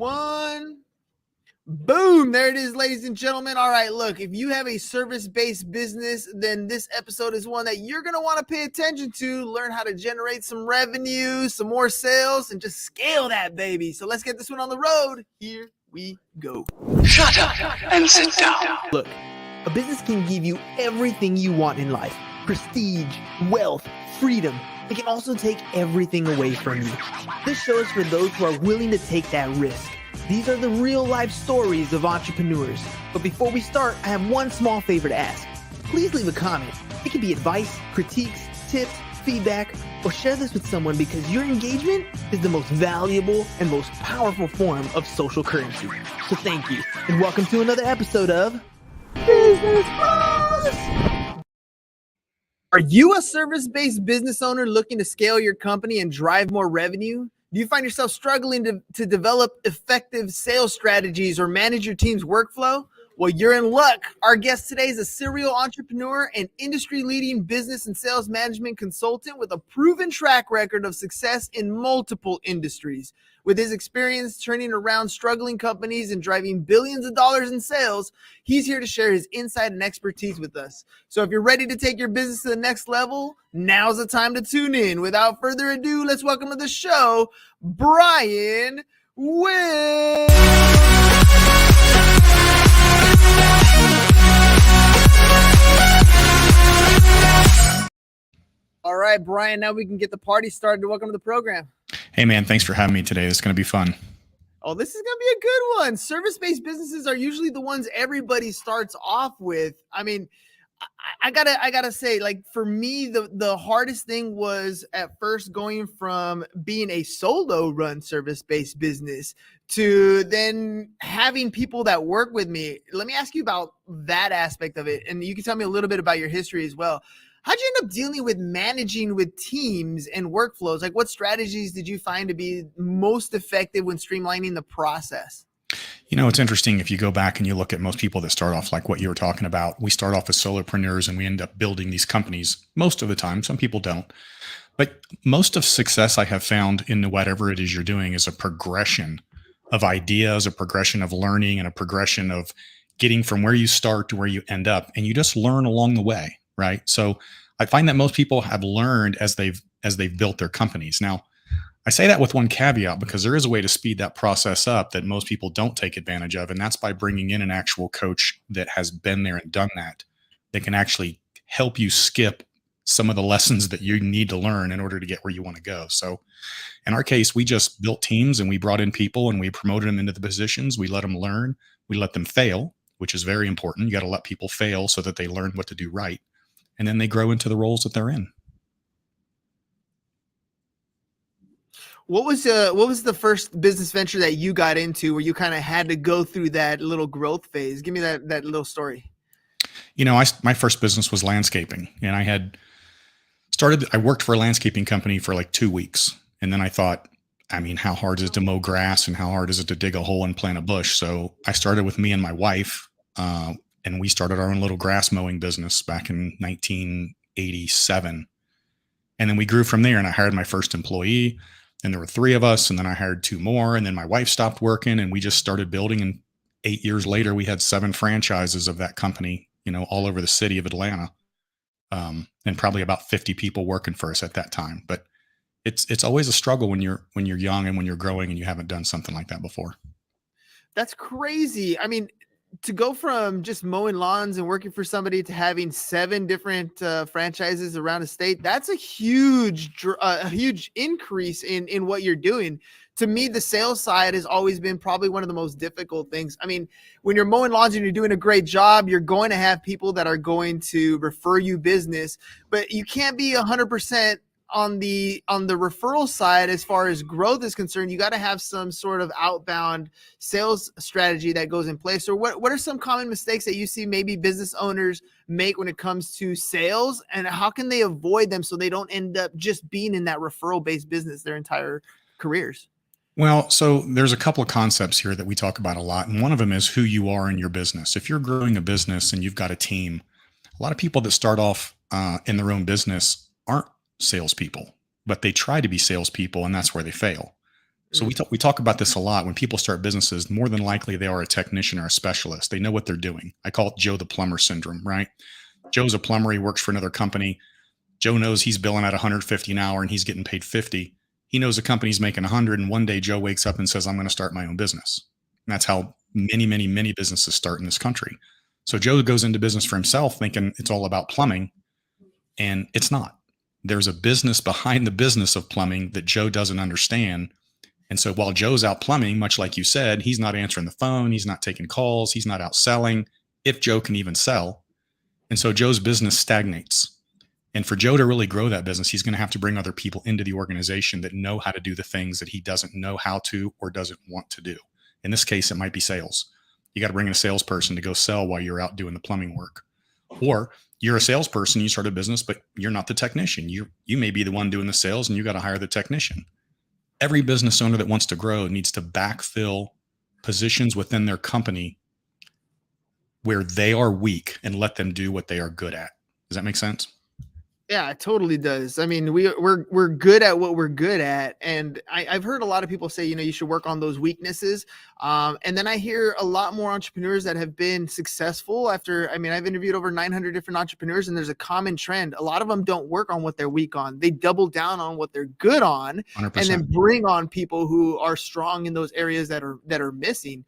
one. Boom. There it is, ladies and gentlemen. All right, look, if you have a service-based business, then this episode is one that you're going to want to pay attention to, learn how to generate some revenue, some more sales, and just scale that baby. So let's get this one on the road. Here we go. Shut up and sit down. Look, a business can give you everything you want in life. Prestige, wealth, freedom. It can also take everything away from you. This show is for those who are willing to take that risk. These are the real life stories of entrepreneurs. But before we start, I have one small favor to ask. Please leave a comment. It can be advice, critiques, tips, feedback, or share this with someone because your engagement is the most valuable and most powerful form of social currency. So thank you, and welcome to another episode of Business Boss! Are you a service-based business owner looking to scale your company and drive more revenue? Do you find yourself struggling to develop effective sales strategies or manage your team's workflow? Well, you're in luck. Our guest today is a serial entrepreneur and industry-leading business and sales management consultant with a proven track record of success in multiple industries. With his experience turning around struggling companies and driving billions of dollars in sales, he's here to share his insight and expertise with us. So if you're ready to take your business to the next level, now's the time to tune in. Without further ado, let's welcome to the show, Brian Wynn. All right, Brian, now we can get the party started. Welcome to the program. Hey, man, thanks for having me today. This is going to be fun. Oh, this is going to be a good one. Service-based businesses are usually the ones everybody starts off with. I mean, I gotta say, like, for me, the hardest thing was at first going from being a solo run service-based business to then having people that work with me. Let me ask you about that aspect of it. And you can tell me a little bit about your history as well. How'd you end up dealing with managing with teams and workflows? Like, what strategies did you find to be most effective when streamlining the process? You know, it's interesting if you go back and you look at most people that start off like what you were talking about. We start off as solopreneurs and we end up building these companies most of the time. Some people don't. But most of success I have found in whatever it is you're doing is a progression of ideas, a progression of learning, and a progression of getting from where you start to where you end up. And you just learn along the way. Right. So I find that most people have learned as they've built their companies. Now, I say that with one caveat because there is a way to speed that process up that most people don't take advantage of. And that's by bringing in an actual coach that has been there and done that. They can actually help you skip some of the lessons that you need to learn in order to get where you want to go. So in our case, we just built teams and we brought in people and we promoted them into the positions. We let them learn. We let them fail, which is very important. You got to let people fail so that they learn what to do right. And then they grow into the roles that they're in. What was the first business venture that you got into where you kind of had to go through that little growth phase? Give me that little story. You know, my first business was landscaping, and I worked for a landscaping company for like 2 weeks. And then I thought, I mean, how hard is it to mow grass and how hard is it to dig a hole and plant a bush? So I started with me and my wife, and we started our own little grass mowing business back in 1987. And then we grew from there, and I hired my first employee, and there were 3 of us. And then I hired 2 more, and then my wife stopped working and we just started building. And 8 years later, we had 7 franchises of that company, you know, all over the city of Atlanta. And probably about 50 people working for us at that time. But it's always a struggle when you're young and when you're growing and you haven't done something like that before. That's crazy. I mean, to go from just mowing lawns and working for somebody to having 7 different franchises around the state, that's a huge increase in what you're doing. To me, the sales side has always been probably one of the most difficult things. I mean, when you're mowing lawns and you're doing a great job, you're going to have people that are going to refer you business, but you can't be 100% on the referral side. As far as growth is concerned, you got to have some sort of outbound sales strategy that goes in place. So what are some common mistakes that you see maybe business owners make when it comes to sales, and how can they avoid them so they don't end up just being in that referral based business their entire careers? Well, so there's a couple of concepts here that we talk about a lot. And one of them is who you are in your business. If you're growing a business and you've got a team, a lot of people that start off in their own business aren't salespeople, but they try to be salespeople, and that's where they fail. So we talk about this a lot. When people start businesses, more than likely they are a technician or a specialist. They know what they're doing. I call it Joe the plumber syndrome, right? Joe's a plumber. He works for another company. Joe knows he's billing at 150 an hour and he's getting paid 50. He knows the company's making 100. And one day Joe wakes up and says, I'm going to start my own business. And that's how many businesses start in this country. So Joe goes into business for himself thinking it's all about plumbing, and it's not. There's a business behind the business of plumbing that Joe doesn't understand. And so while Joe's out plumbing, much like you said, he's not answering the phone. He's not taking calls. He's not out selling, if Joe can even sell. And so Joe's business stagnates. And for Joe to really grow that business, he's going to have to bring other people into the organization that know how to do the things that he doesn't know how to or doesn't want to do. In this case, it might be sales. You got to bring in a salesperson to go sell while you're out doing the plumbing work. Or you're a salesperson, you start a business, but you're not the technician. You may be the one doing the sales, and you got to hire the technician. Every business owner that wants to grow needs to backfill positions within their company where they are weak and let them do what they are good at. Does that make sense? Yeah, it totally does. I mean, we're good at what we're good at, and I've heard a lot of people say, you should work on those weaknesses. And then I hear a lot more entrepreneurs that have been successful after. I mean, I've interviewed over 900 different entrepreneurs, and there's a common trend. A lot of them don't work on what they're weak on. They double down on what they're good on, 100%. and then bring on people who are strong in those areas that are missing.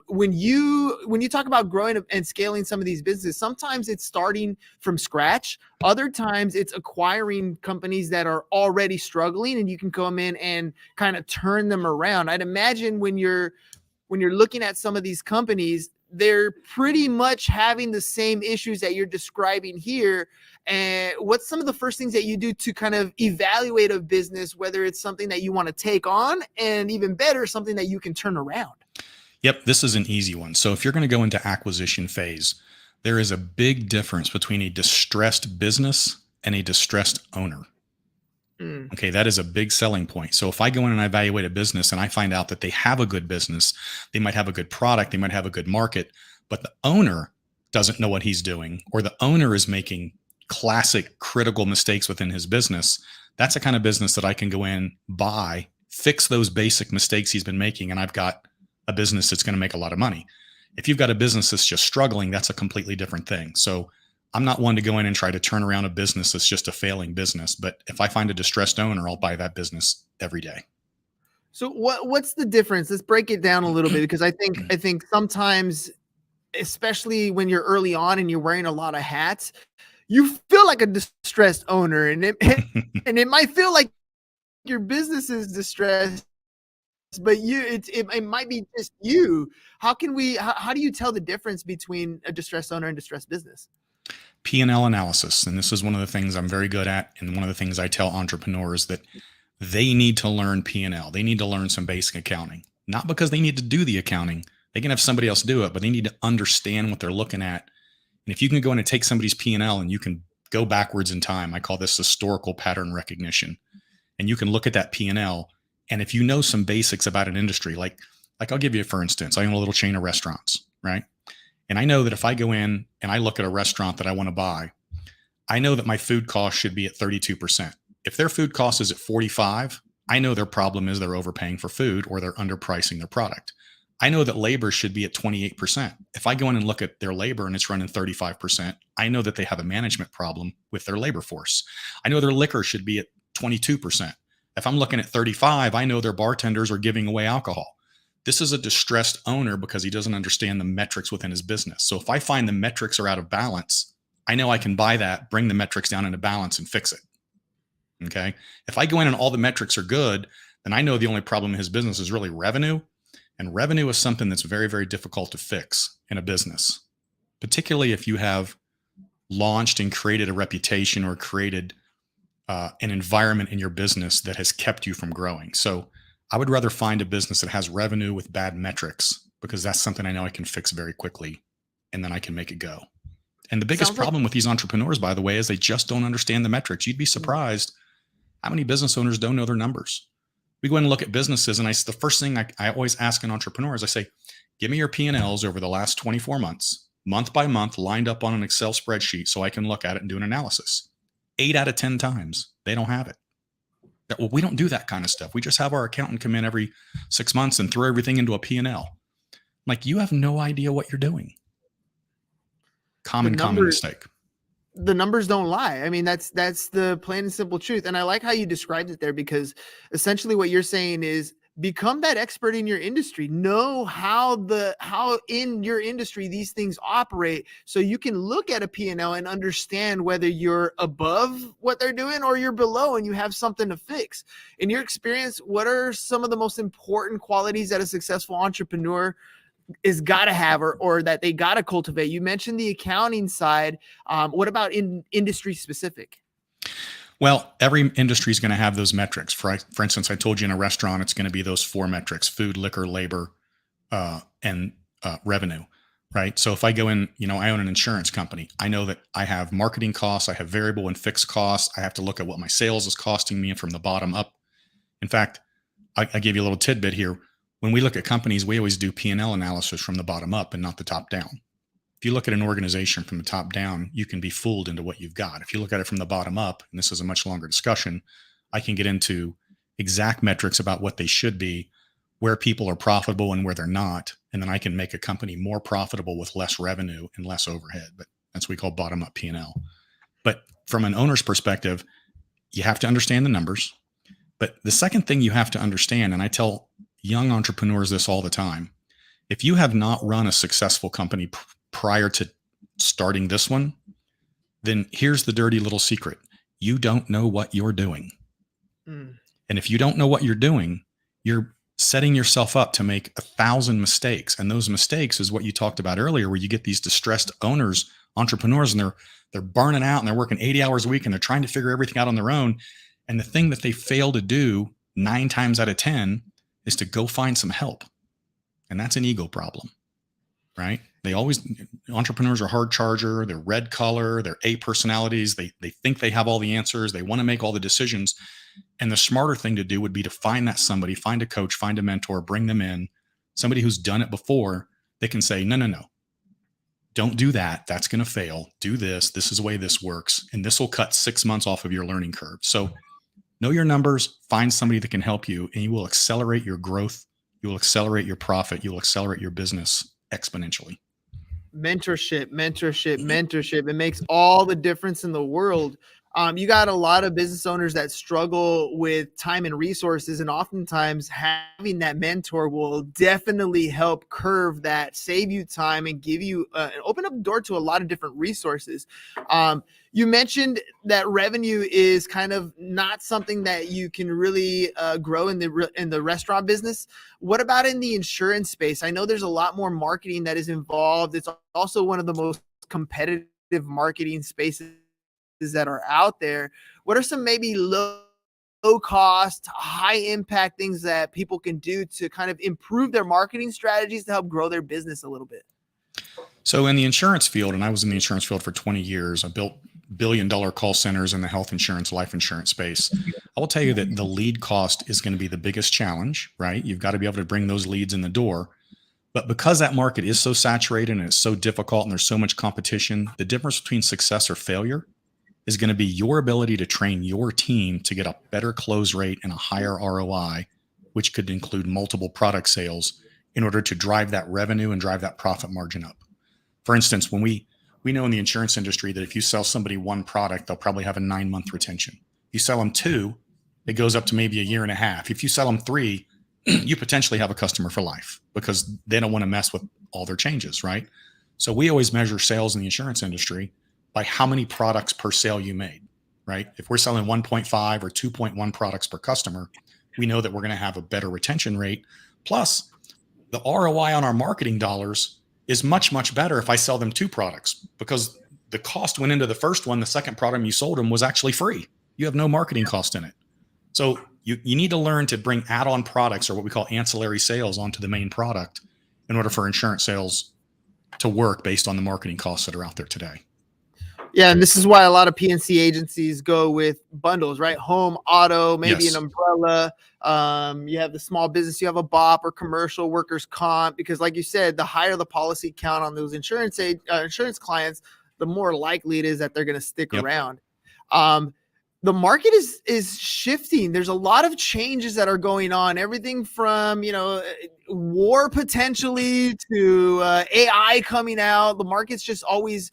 When you talk about growing and scaling some of these businesses, sometimes it's starting from scratch. Other times it's acquiring companies that are already struggling, and you can come in and kind of turn them around. I'd imagine when you're looking at some of these companies, they're pretty much having the same issues that you're describing here. And what's some of the first things that you do to kind of evaluate a business, whether it's something that you want to take on, and even better, something that you can turn around? Yep, this is an easy one. So if you're going to go into acquisition phase, there is a big difference between a distressed business and a distressed owner. Okay, that is a big selling point. So if I go in and I evaluate a business and I find out that they have a good business, they might have a good product, they might have a good market, but the owner doesn't know what he's doing, or the owner is making classic critical mistakes within his business, that's the kind of business that I can go in, buy, fix those basic mistakes he's been making, and I've got a business that's going to make a lot of money. If you've got a business that's just struggling, that's a completely different thing. So I'm not one to go in and try to turn around a business that's just a failing business. But if I find a distressed owner, I'll buy that business every day. So what's the difference? Let's break it down a little bit, because I think sometimes, especially when you're early on and you're wearing a lot of hats, you feel like a distressed owner, and it might feel like your business is distressed, but it might be just you. How do you tell the difference between a distressed owner and distressed business? P&L analysis. And this is one of the things I'm very good at. And one of the things I tell entrepreneurs that they need to learn P&L. They need to learn some basic accounting, not because they need to do the accounting. They can have somebody else do it, but they need to understand what they're looking at. And if you can go in and take somebody's P&L and you can go backwards in time, I call this historical pattern recognition. And you can look at that P&L. And if you know some basics about an industry, like I'll give you, for instance, I own a little chain of restaurants, right? And I know that if I go in and I look at a restaurant that I want to buy, I know that my food cost should be at 32%. If their food cost is at 45, I know their problem is they're overpaying for food or they're underpricing their product. I know that labor should be at 28%. If I go in and look at their labor and it's running 35%, I know that they have a management problem with their labor force. I know their liquor should be at 22%. If I'm looking at 35, I know their bartenders are giving away alcohol. This is a distressed owner because he doesn't understand the metrics within his business. So if I find the metrics are out of balance, I know I can buy that, bring the metrics down into balance and fix it. Okay. If I go in and all the metrics are good, then I know the only problem in his business is really revenue. And revenue is something that's very, very difficult to fix in a business, particularly if you have launched and created a reputation or created an environment in your business that has kept you from growing. So I would rather find a business that has revenue with bad metrics, because that's something I know I can fix very quickly, and then I can make it go. And the biggest problem with these entrepreneurs, by the way, is they just don't understand the metrics. You'd be surprised how many business owners don't know their numbers. We go in and look at businesses, and the first thing I always ask an entrepreneur is I say, give me your P&Ls over the last 24 months, month by month, lined up on an Excel spreadsheet so I can look at it and do an analysis. 8 out of 10 times, they don't have it. Well, we don't do that kind of stuff. We just have our accountant come in every 6 months and throw everything into a P&L. Like, you have no idea what you're doing. Common mistake. The numbers don't lie. I mean, that's the plain and simple truth. And I like how you described it there, because essentially what you're saying is become that expert in your industry. Know how in your industry these things operate, so you can look at a P&L and understand whether you're above what they're doing or you're below and you have something to fix. In your experience, what are some of the most important qualities that a successful entrepreneur is got to have, or that they got to cultivate? You mentioned the accounting side. What about in industry specific? Well, every industry is going to have those metrics. For instance, I told you in a restaurant, it's going to be those 4 metrics: food, liquor, labor, and revenue, right? So if I go in, I own an insurance company. I know that I have marketing costs, I have variable and fixed costs. I have to look at what my sales is costing me from the bottom up. In fact, I give you a little tidbit here. When we look at companies, we always do P&L analysis from the bottom up and not the top down. If you look at an organization from the top down, you can be fooled into what you've got. If you look at it from the bottom up, and this is a much longer discussion, I can get into exact metrics about what they should be, where people are profitable and where they're not. And then I can make a company more profitable with less revenue and less overhead. But that's what we call bottom up P&L. But from an owner's perspective, you have to understand the numbers. But the second thing you have to understand, and I tell young entrepreneurs this all the time, if you have not run a successful company prior to starting this one, then here's the dirty little secret. You don't know what you're doing. And if you don't know what you're doing, you're setting yourself up to make 1,000 mistakes. And those mistakes is what you talked about earlier, where you get these distressed owners, entrepreneurs, and they're burning out and they're working 80 hours a week and they're trying to figure everything out on their own. And the thing that they fail to do 9 times out of 10 is to go find some help. And that's an ego problem, right? Entrepreneurs are hard charger, they're red collar, they're A personalities. They think they have all the answers. They want to make all the decisions. And the smarter thing to do would be to find that somebody, find a coach, find a mentor, bring them in, somebody who's done it before. They can say, no, don't do that. That's going to fail. Do this. This is the way this works. And this will cut 6 months off of your learning curve. So know your numbers, find somebody that can help you, and you will accelerate your growth. You will accelerate your profit. You will accelerate your business exponentially. Mentorship. It makes all the difference in the world. You got a lot of business owners that struggle with time and resources, and oftentimes having that mentor will definitely help curve that, save you time, and give you open up the door to a lot of different resources. You mentioned that revenue is kind of not something that you can really grow in the restaurant business. What about in the insurance space? I know there's a lot more marketing that is involved. It's also one of the most competitive marketing spaces that are out there. What are some maybe low cost, high impact things that people can do to kind of improve their marketing strategies to help grow their business a little bit? So in the insurance field, and I was in the insurance field for 20 years, I built billion-dollar call centers in the health insurance, life insurance space. I will tell you that the lead cost is going to be the biggest challenge, right? You've got to be able to bring those leads in the door. But because that market is so saturated and it's so difficult and there's so much competition, the difference between success or failure is going to be your ability to train your team to get a better close rate and a higher ROI, which could include multiple product sales in order to drive that revenue and drive that profit margin up. For instance, when we know in the insurance industry that if you sell somebody 1 product, they'll probably have a 9-month retention. If you sell them 2, it goes up to maybe 1.5 years. If you sell them 3, you potentially have a customer for life because they don't want to mess with all their changes, right? So we always measure sales in the insurance industry by how many products per sale you made, right? If we're selling 1.5 or 2.1 products per customer, we know that we're going to have a better retention rate. Plus, the ROI on our marketing dollars is much, much better if I sell them 2 products because the cost went into the first one. The second product you sold them was actually free. You have no marketing cost in it. So you need to learn to bring add-on products, or what we call ancillary sales, onto the main product in order for insurance sales to work based on the marketing costs that are out there today. Yeah, and this is why a lot of PNC agencies go with bundles, right? Home, auto, maybe an umbrella. You have the small business, you have a BOP or commercial, workers' comp, because like you said, the higher the policy count on those insurance clients, the more likely it is that they're going to stick around. The market is shifting. There's a lot of changes that are going on. Everything from war potentially to AI coming out. The market's just always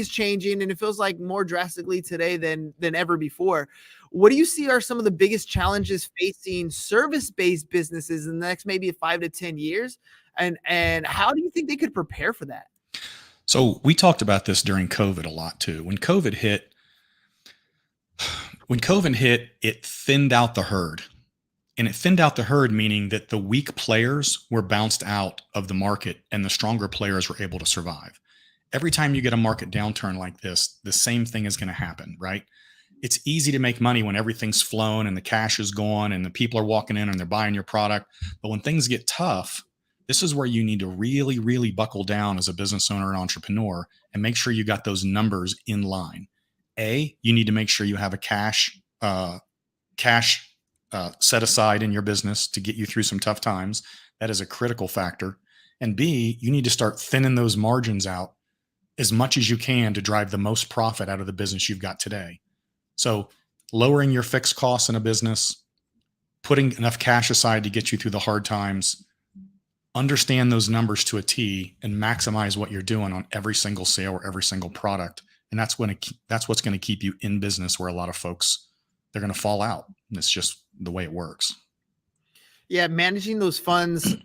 changing, and it feels like more drastically today than ever before. What do you see are some of the biggest challenges facing service-based businesses in the next maybe 5 to 10 years, and how do you think they could prepare for that? So we talked about this during COVID a lot too. When COVID hit, it thinned out the herd. And it thinned out the herd, meaning that the weak players were bounced out of the market and the stronger players were able to survive. Every time you get a market downturn like this, the same thing is going to happen, right? It's easy to make money when everything's flown and the cash is gone and the people are walking in and they're buying your product. But when things get tough, this is where you need to really, really buckle down as a business owner and entrepreneur and make sure you got those numbers in line. You need to make sure you have a cash set aside in your business to get you through some tough times. That is a critical factor. And B, you need to start thinning those margins out as much as you can to drive the most profit out of the business you've got today. So lowering your fixed costs in a business, putting enough cash aside to get you through the hard times, understand those numbers to a T, and maximize what you're doing on every single sale or every single product. And that's what's going to keep you in business, where a lot of folks, they're going to fall out. And it's just the way it works. Yeah, managing those funds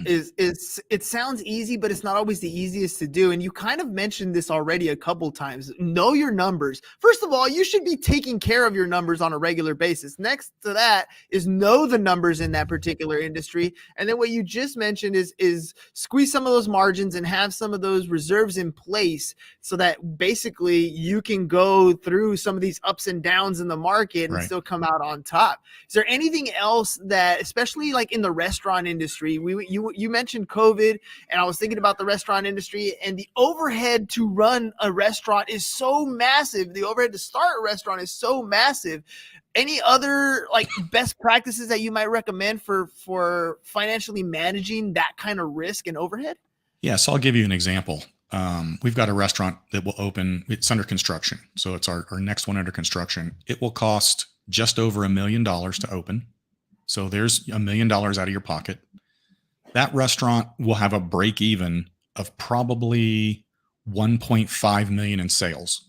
it sounds easy, but it's not always the easiest to do. And you kind of mentioned this already a couple times. Know your numbers. First of all, you should be taking care of your numbers on a regular basis. Next to that is know the numbers in that particular industry. And then what you just mentioned is squeeze some of those margins and have some of those reserves in place so that basically you can go through some of these ups and downs in the market and still come out on top. Is there anything else that, especially like in the restaurant industry, you mentioned COVID, and I was thinking about the restaurant industry, and the overhead to run a restaurant is so massive. The overhead to start a restaurant is so massive. Any other like best practices that you might recommend for financially managing that kind of risk and overhead? Yeah, so I'll give you an example. We've got a restaurant that will open. It's under construction. So it's our next one under construction. It will cost just over $1 million to open. So there's $1 million out of your pocket. That restaurant will have a break even of probably 1.5 million in sales.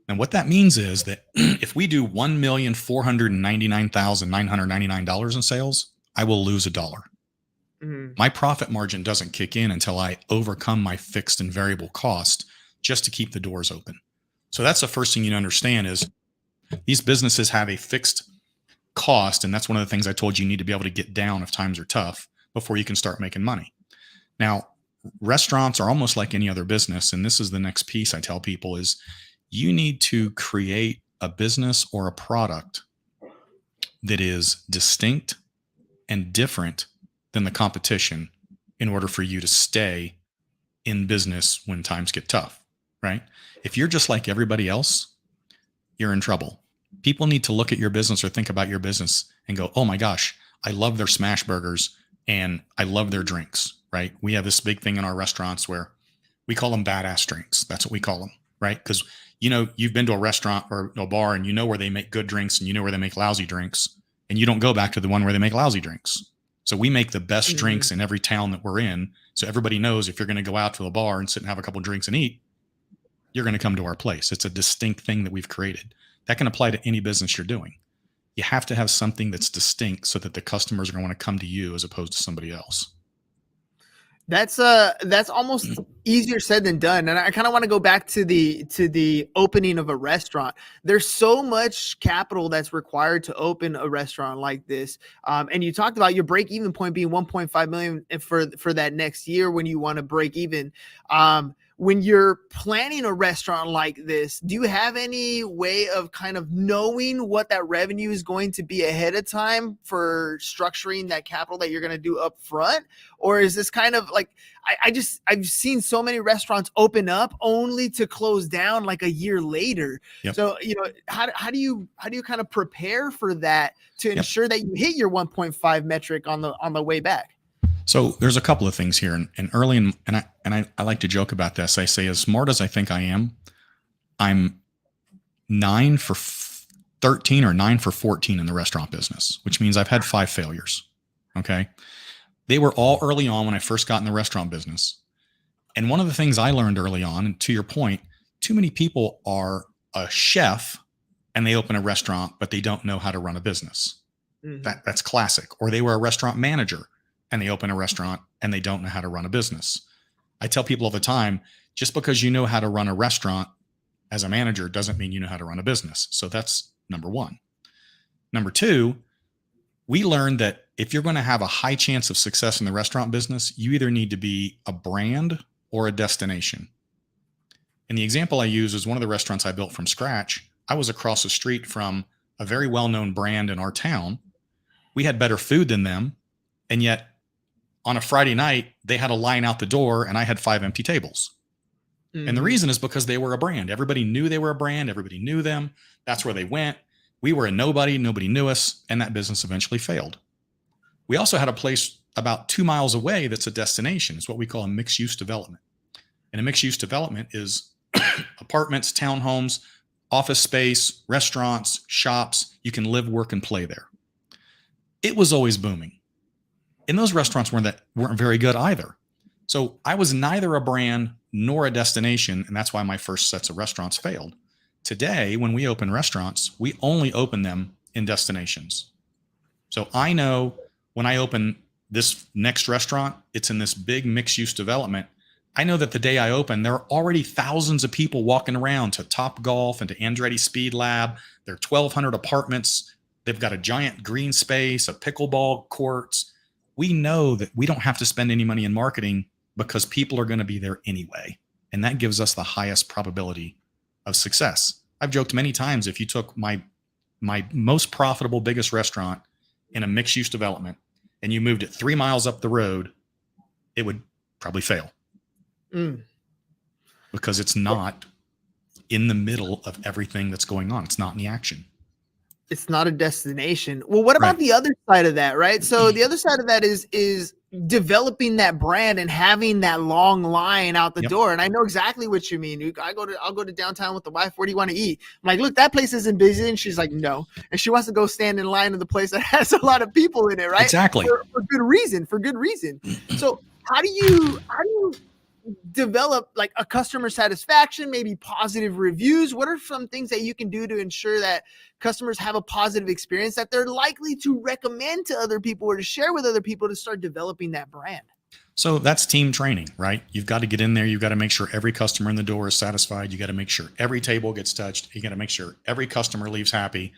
And what that means is that if we do $1,499,999 in sales, I will lose $1. Mm-hmm. My profit margin doesn't kick in until I overcome my fixed and variable cost just to keep the doors open. So that's the first thing you understand is these businesses have a fixed cost. And that's one of the things I told you need to be able to get down if times are tough before you can start making money. Now, restaurants are almost like any other business. And this is the next piece I tell people is you need to create a business or a product that is distinct and different than the competition in order for you to stay in business when times get tough, right? If you're just like everybody else, you're in trouble. People need to look at your business or think about your business and go, oh my gosh, I love their smash burgers and I love their drinks, right? We have this big thing in our restaurants where we call them badass drinks. That's what we call them, right? Because, you've been to a restaurant or a bar and you know where they make good drinks and you know where they make lousy drinks, and you don't go back to the one where they make lousy drinks. So we make the best drinks in every town that we're in. So everybody knows if you're going to go out to a bar and sit and have a couple of drinks and eat, you're going to come to our place. It's a distinct thing that we've created. That can apply to any business you're doing. You have to have something that's distinct so that the customers are going to want to come to you as opposed to somebody else. That's almost easier said than done. And I kind of want to go back to the opening of a restaurant. There's so much capital that's required to open a restaurant like this. And you talked about your break even point being 1.5 million for that next year when you want to break even. When you're planning a restaurant like this, do you have any way of kind of knowing what that revenue is going to be ahead of time for structuring that capital that you're going to do up front? Or is this kind of like, I've seen so many restaurants open up only to close down like a year later. Yep. So, how do you kind of prepare for that to ensure that you hit your 1.5 metric on the way back? So there's a couple of things here, and early in, and I like to joke about this. I say, as smart as I think I am, I'm 9 for 13 or 9 for 14 in the restaurant business, which means I've had 5 failures. Okay. They were all early on when I first got in the restaurant business. And one of the things I learned early on, and to your point, too many people are a chef and they open a restaurant, but they don't know how to run a business. Mm-hmm. That's classic. Or they were a restaurant manager and they open a restaurant and they don't know how to run a business. I tell people all the time, just because you know how to run a restaurant as a manager doesn't mean you know how to run a business. So that's number one. Number two, we learned that if you're going to have a high chance of success in the restaurant business, you either need to be a brand or a destination. And the example I use is one of the restaurants I built from scratch. I was across the street from a very well-known brand in our town. We had better food than them. And yet on a Friday night, they had a line out the door and I had 5 empty tables. Mm-hmm. And the reason is because they were a brand. Everybody knew they were a brand. Everybody knew them. That's where they went. We were a nobody. Nobody knew us. And that business eventually failed. We also had a place about 2 miles away that's a destination. It's what we call a mixed-use development. And a mixed-use development is apartments, townhomes, office space, restaurants, shops. You can live, work, and play there. It was always booming. And those restaurants weren't very good either. So I was neither a brand nor a destination, and that's why my first sets of restaurants failed. Today, when we open restaurants, we only open them in destinations. So I know when I open this next restaurant, it's in this big mixed-use development. I know that the day I open, there are already thousands of people walking around to Topgolf and to Andretti Speed Lab. There are 1,200 apartments. They've got a giant green space, a pickleball courts. We know that we don't have to spend any money in marketing because people are going to be there anyway. And that gives us the highest probability of success. I've joked many times, if you took my most profitable, biggest restaurant in a mixed-use development and you moved it 3 miles up the road, it would probably fail. Because it's not in the middle of everything that's going on. It's not in the action. It's not a destination. Well, what about the other side of that, right? So the other side of that is developing that brand and having that long line out the door. And I know exactly what you mean. I'll go to downtown with the wife. Where do you want to eat? I'm like, look, that place isn't busy. And she's like, no. And she wants to go stand in line in the place that has a lot of people in it, right? Exactly. For good reason. So how do you develop like a customer satisfaction, maybe positive reviews? What are some things that you can do to ensure that customers have a positive experience that they're likely to recommend to other people or to share with other people to start developing that brand? So that's team training, right? You've got to get in there. You've got to make sure every customer in the door is satisfied. You got to make sure every table gets touched. You got to make sure every customer leaves happy.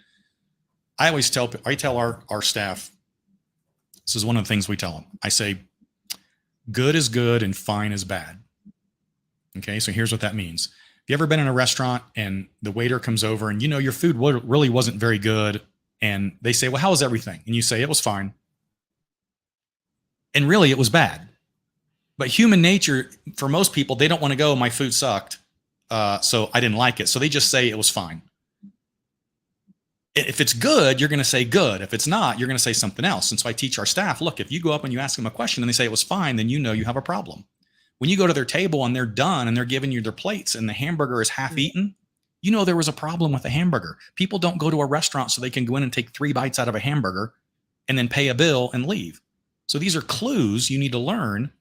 I tell our staff, this is one of the things we tell them. I say, good is good and fine is bad. Okay, so here's what that means. Have you ever been in a restaurant and the waiter comes over and your food really wasn't very good, and they say, well, how was everything? And you say, it was fine. And really it was bad. But human nature, for most people, they don't want to go, my food sucked, so I didn't like it. So they just say it was fine. If it's good, you're going to say good. If it's not, you're going to say something else. And so I teach our staff, look, if you go up and you ask them a question and they say it was fine, then you have a problem. When you go to their table and they're done and they're giving you their plates and the hamburger is half eaten, there was a problem with the hamburger. People don't go to a restaurant so they can go in and take 3 bites out of a hamburger and then pay a bill and leave. So these are clues you need to learn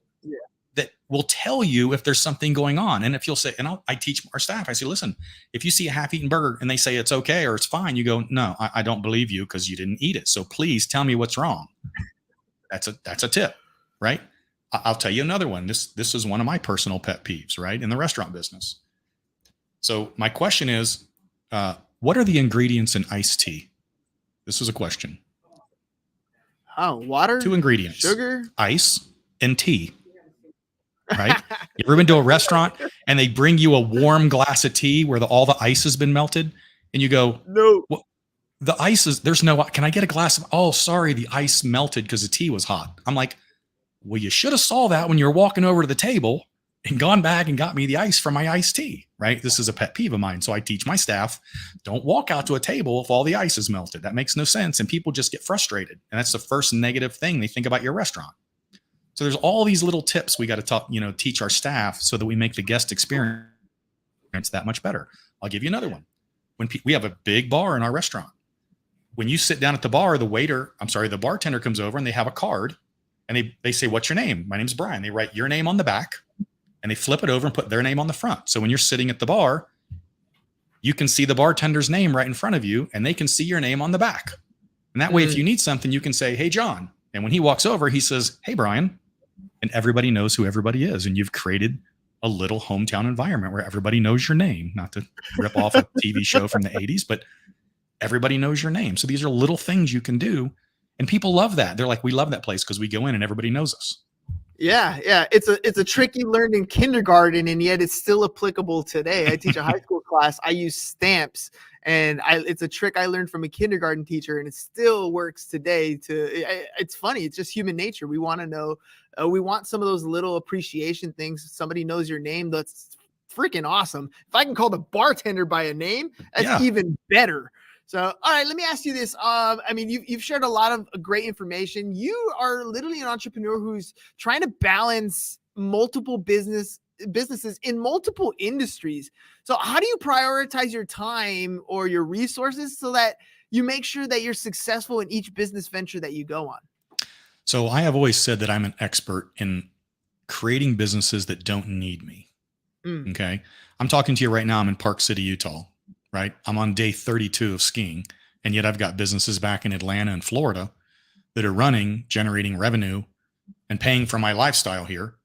that will tell you if there's something going on. And if you'll say, and I teach our staff, I say, listen, if you see a half-eaten burger and they say it's okay or it's fine, you go, no, I don't believe you because you didn't eat it. So please tell me what's wrong. That's a tip, right? I'll tell you another one. This is one of my personal pet peeves, right? In the restaurant business. So my question is, what are the ingredients in iced tea? This is a question. Oh, water? 2 ingredients. Sugar? Ice and tea. Right? You ever been to a restaurant and they bring you a warm glass of tea where all the ice has been melted? And you go, no. Well, the ice is, can I get a glass of, oh, sorry, the ice melted because the tea was hot. I'm like, well, you should have saw that when you were walking over to the table and gone back and got me the ice for my iced tea, right? This is a pet peeve of mine. So I teach my staff, don't walk out to a table if all the ice is melted. That makes no sense. And people just get frustrated. And that's the first negative thing they think about your restaurant. So there's all these little tips we got to teach our staff so that we make the guest experience that much better. I'll give you another one. we have a big bar in our restaurant. When you sit down at the bar, the bartender comes over and they have a card and they say, "What's your name?" "My name's Brian." They write your name on the back and they flip it over and put their name on the front. So when you're sitting at the bar, you can see the bartender's name right in front of you and they can see your name on the back. And that way, if you need something, you can say, "Hey, John." And when he walks over, he says, "Hey, Brian." And everybody knows who everybody is. And you've created a little hometown environment where everybody knows your name, not to rip off a TV show from the 80s, but everybody knows your name. So these are little things you can do. And people love that. They're like, "We love that place because we go in and everybody knows us." Yeah. It's a trick you learned in kindergarten, and yet it's still applicable today. I teach a high school class. I use stamps, and it's a trick I learned from a kindergarten teacher, and it still works today. It's funny. It's just human nature. We want to know. We want some of those little appreciation things. Somebody knows your name. That's freaking awesome. If I can call the bartender by a name, that's even better. So, all right, let me ask you this. I mean, you've shared a lot of great information. You are literally an entrepreneur who's trying to balance multiple businesses in multiple industries. So how do you prioritize your time or your resources so that you make sure that you're successful in each business venture that you go on? So I have always said that I'm an expert in creating businesses that don't need me. Okay. I'm talking to you right now. I'm in Park City, Utah. Right? I'm on day 32 of skiing, and yet I've got businesses back in Atlanta and Florida that are running, generating revenue and paying for my lifestyle here,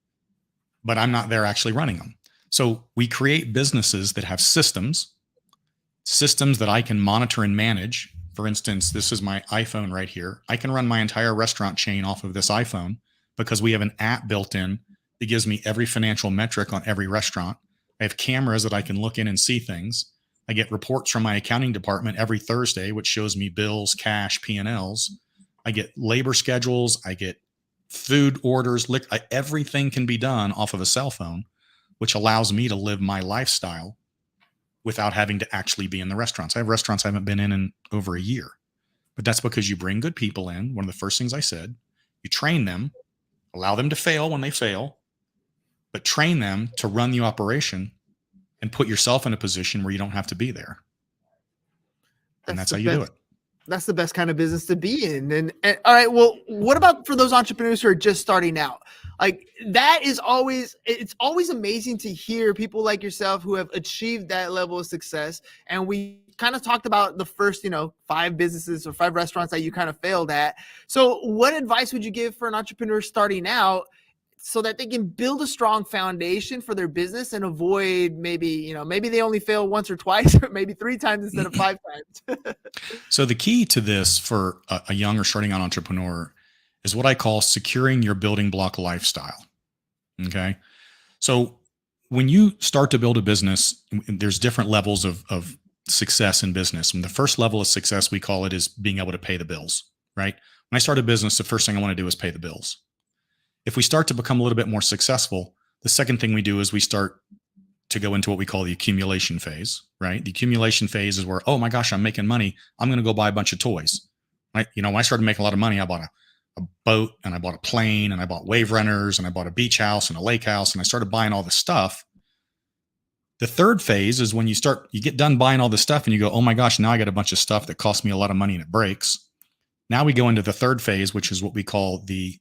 but I'm not there actually running them. So we create businesses that have systems that I can monitor and manage. For instance, this is my iPhone right here. I can run my entire restaurant chain off of this iPhone because we have an app built in that gives me every financial metric on every restaurant. I have cameras that I can look in and see things. I get reports from my accounting department every Thursday, which shows me bills, cash, P&Ls. I get labor schedules. I get food orders. Everything can be done off of a cell phone, which allows me to live my lifestyle without having to actually be in the restaurants. I have restaurants I haven't been in over a year, but that's because you bring good people in. One of the first things I said, you train them, allow them to fail when they fail, but train them to run the operation and put yourself in a position where you don't have to be there. And that's how you do it. That's the best kind of business to be in. And all right, well, what about for those entrepreneurs who are just starting out? Like it's always amazing to hear people like yourself who have achieved that level of success. And we kind of talked about the first, 5 businesses or 5 restaurants that you kind of failed at. So what advice would you give for an entrepreneur starting out so that they can build a strong foundation for their business and avoid maybe they only fail once or twice, or maybe 3 times instead of 5 times? So the key to this for a young or starting out entrepreneur is what I call securing your building block lifestyle. Okay. So when you start to build a business, there's different levels of success in business. And the first level of success, we call it, is being able to pay the bills, right? When I start a business, the first thing I want to do is pay the bills. If we start to become a little bit more successful, the second thing we do is we start to go into what we call the accumulation phase, right? The accumulation phase is where, oh my gosh, I'm making money. I'm going to go buy a bunch of toys. Right? When I started making a lot of money, I bought a boat and I bought a plane and I bought wave runners and I bought a beach house and a lake house and I started buying all this stuff. The third phase is when you get done buying all this stuff and you go, oh my gosh, now I got a bunch of stuff that cost me a lot of money and it breaks. Now we go into the third phase, which is what we call the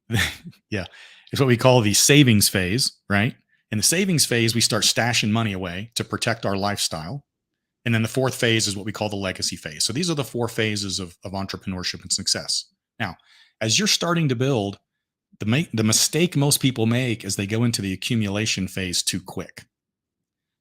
it's what we call the savings phase, right? In the savings phase, we start stashing money away to protect our lifestyle. And then the fourth phase is what we call the legacy phase. So these are the 4 phases of entrepreneurship and success. Now, as you're starting to build, the mistake most people make is they go into the accumulation phase too quick.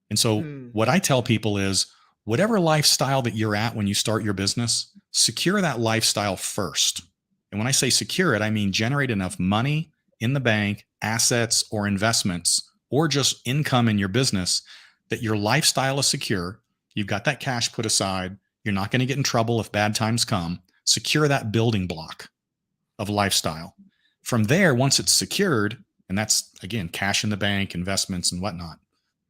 And so what I tell people is, whatever lifestyle that you're at when you start your business, secure that lifestyle first. And when I say secure it, I mean generate enough money in the bank, assets or investments, or just income in your business that your lifestyle is secure. You've got that cash put aside. You're not going to get in trouble if bad times come. Secure that building block of lifestyle. From there, once it's secured, and that's, again, cash in the bank, investments and whatnot,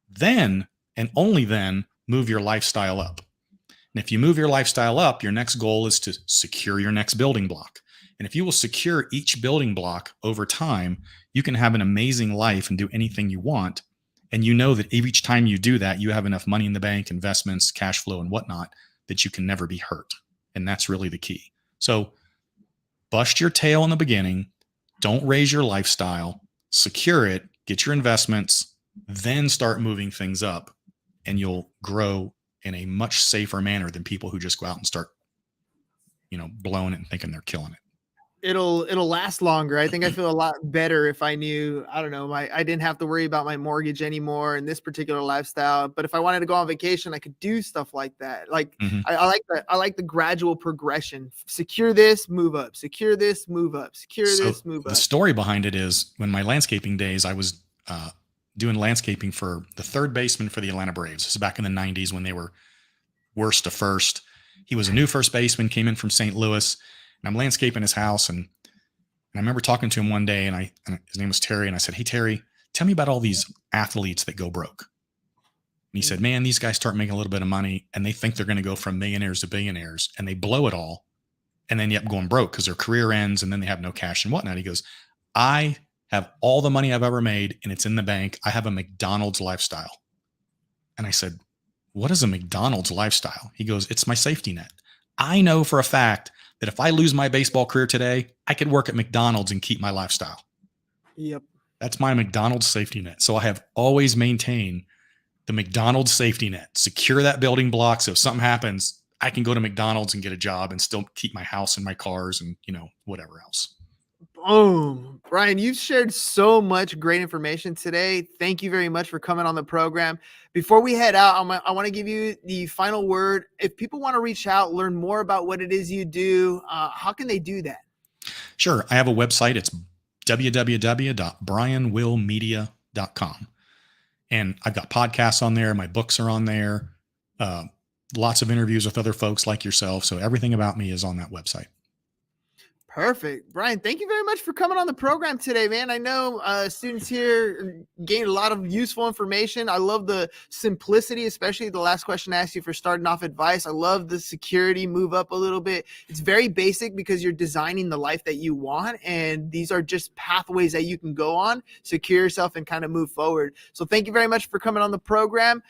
then and only then move your lifestyle up. And if you move your lifestyle up, your next goal is to secure your next building block. And if you will secure each building block over time, you can have an amazing life and do anything you want. And you know that each time you do that, you have enough money in the bank, investments, cash flow, and whatnot, that you can never be hurt. And that's really the key. So bust your tail in the beginning. Don't raise your lifestyle, secure it, get your investments, then start moving things up, and you'll grow in a much safer manner than people who just go out and start, blowing it and thinking they're killing it. It'll last longer. I think I feel a lot better if I knew, I don't know, I didn't have to worry about my mortgage anymore in this particular lifestyle. But if I wanted to go on vacation, I could do stuff like that. Like I like the gradual progression. Secure this, move up. Secure this, move up. Secure this, move up. The story behind it is, when my landscaping days, I was doing landscaping for the third baseman for the Atlanta Braves. This is back in the 90s when they were worst to first. He was a new first baseman, came in from St. Louis. And I'm landscaping his house, and I remember talking to him one day, and his name was Terry, and I said, "Hey Terry, tell me about all these athletes that go broke." And he said, "Man, these guys start making a little bit of money, and they think they're going to go from millionaires to billionaires, and they blow it all, and then end up going broke because their career ends, and then they have no cash and whatnot." He goes, "I have all the money I've ever made, and it's in the bank. I have a McDonald's lifestyle." And I said, "What is a McDonald's lifestyle?" He goes, "It's my safety net. I know for a fact that if I lose my baseball career today, I could work at McDonald's and keep my lifestyle." Yep. That's my McDonald's safety net. So I have always maintained the McDonald's safety net. Secure that building block. So if something happens, I can go to McDonald's and get a job and still keep my house and my cars and, whatever else. Boom. Brian, you've shared so much great information today. Thank you very much for coming on the program. Before we head out, I want to give you the final word. If people want to reach out, learn more about what it is you do, how can they do that? Sure. I have a website. It's www.brianwillmedia.com. And I've got podcasts on there. My books are on there. Lots of interviews with other folks like yourself. So everything about me is on that website. Perfect. Brian, thank you very much for coming on the program today, man. I know students here gained a lot of useful information. I love the simplicity, especially the last question I asked you for starting off advice. I love the security, move up a little bit. It's very basic because you're designing the life that you want. And these are just pathways that you can go on, secure yourself, and kind of move forward. So thank you very much for coming on the program.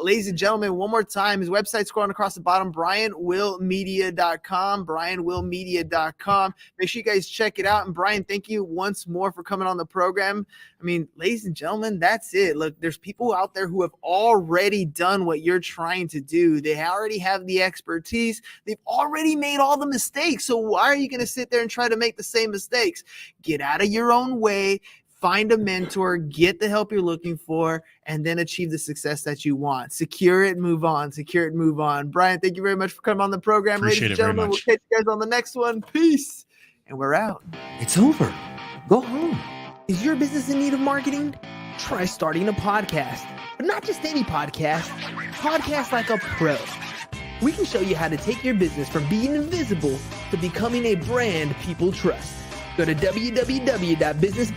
Ladies and gentlemen, one more time, his website's scrolling across the bottom, brianwillmedia.com, brianwillmedia.com. Make sure you guys check it out. And Brian, thank you once more for coming on the program. I mean, ladies and gentlemen, that's it. Look, there's people out there who have already done what you're trying to do. They already have the expertise. They've already made all the mistakes. So why are you going to sit there and try to make the same mistakes? Get out of your own way. Find a mentor, get the help you're looking for, and then achieve the success that you want. Secure it, move on. Secure it, move on. Brian, thank you very much for coming on the program. Appreciate Ladies and gentlemen, we'll catch you guys on the next one. Peace. And we're out. It's over. Go home. Is your business in need of marketing? Try starting a podcast. But not just any podcast. Podcast like a pro. We can show you how to take your business from being invisible to becoming a brand people trust. Go to www.businessbro